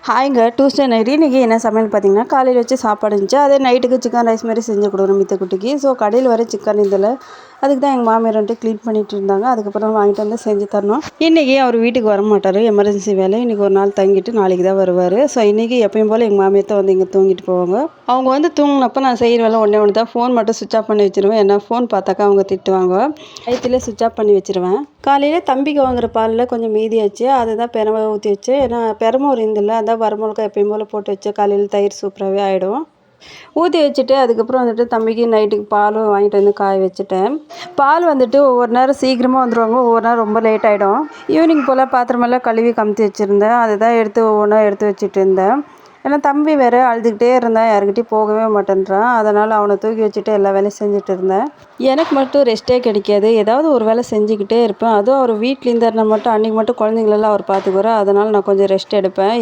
ஹாய்ங்க. Tuesday night இன்றைக்கி என்ன சமையல் பார்த்தீங்கன்னா, காலையில் வச்சு சாப்பாடு இருந்துச்சு. அதே நைட்டுக்கு சிக்கன் ரைஸ் மாதிரி செஞ்சு கொடுக்கணும் மித்த குட்டிக்கு. ஸோ கடையில் வர சிக்கன் இதில் அதுக்கு தான் எங்கள் மாமியார் வந்துட்டு க்ளீன் பண்ணிட்டு இருந்தாங்க. அதுக்கப்புறம் வாங்கிட்டு வந்து செஞ்சு தரணும். இன்றைக்கி அவர் வீட்டுக்கு வர மாட்டார், எமர்ஜென்சி வேலை. இன்றைக்கி ஒரு நாள் தங்கிட்டு நாளைக்கு தான் வருவார். ஸோ இன்றைக்கி எப்பயும் போல் எங்கள் மாமியார் தான் வந்து இங்கே தூங்கிட்டு போவாங்க. அவங்க வந்து தூங்கினப்போ நான் செய்கிற வேலை ஒன்றே ஒன்று தான், ஃபோன் மட்டும் சுவிட்ச் ஆஃப் பண்ணி வச்சுருவேன். ஏன்னா ஃபோன் பார்த்தாக்கா அவங்க திட்டுவாங்க. நைட்டில் சுவிட்ச் ஆஃப் பண்ணி வச்சுருவேன். காலையில் தம்பிக்கு வாங்குற பாலில் கொஞ்சம் மீதியாச்சு, அதை தான் பெரம்ப ஊற்றி வச்சு, ஏன்னா பெரம்பு ஒரு இருந்தில்ல, அதான் வரமிளகா எப்பயும் போல் போட்டு வச்சு காலையில் தயிர் சூப்பராகவே ஆகிடும். ஊற்றி வச்சுட்டு அதுக்கப்புறம் வந்துட்டு தம்பிக்கு நைட்டுக்கு பாலும் வாங்கிட்டு வந்து காய வச்சுட்டேன். பால் வந்துட்டு ஒவ்வொரு நேரம் சீக்கிரமாக வந்துடுவாங்க, ஒவ்வொரு நேரம் ரொம்ப லேட் ஆகிடும். ஈவினிங் போல் பாத்திரமெல்லாம் கழுவி கமுத்தி வச்சுருந்தேன். அதை தான் எடுத்து ஒவ்வொன்றா எடுத்து வச்சுட்டு இருந்தேன். ஏன்னா தம்பி வேறு அழுதுகிட்டே இருந்தான், யாருக்கிட்டையும் போகவே மாட்டேன்றான். அதனால் அவனை தூக்கி வச்சுட்டு எல்லா வேலையும் செஞ்சுட்டு இருந்தேன். எனக்கு மட்டும் ரெஸ்ட்டே கிடைக்காது, ஏதாவது ஒரு வேலை செஞ்சுக்கிட்டே இருப்பேன். அதுவும் அவர் வீட்டில் இருந்தாருன்னா மட்டும் அன்றைக்கி மட்டும் குழந்தைங்களெல்லாம் அவர் பார்த்துக்குவார். அதனால் நான் கொஞ்சம் ரெஸ்ட் எடுப்பேன்.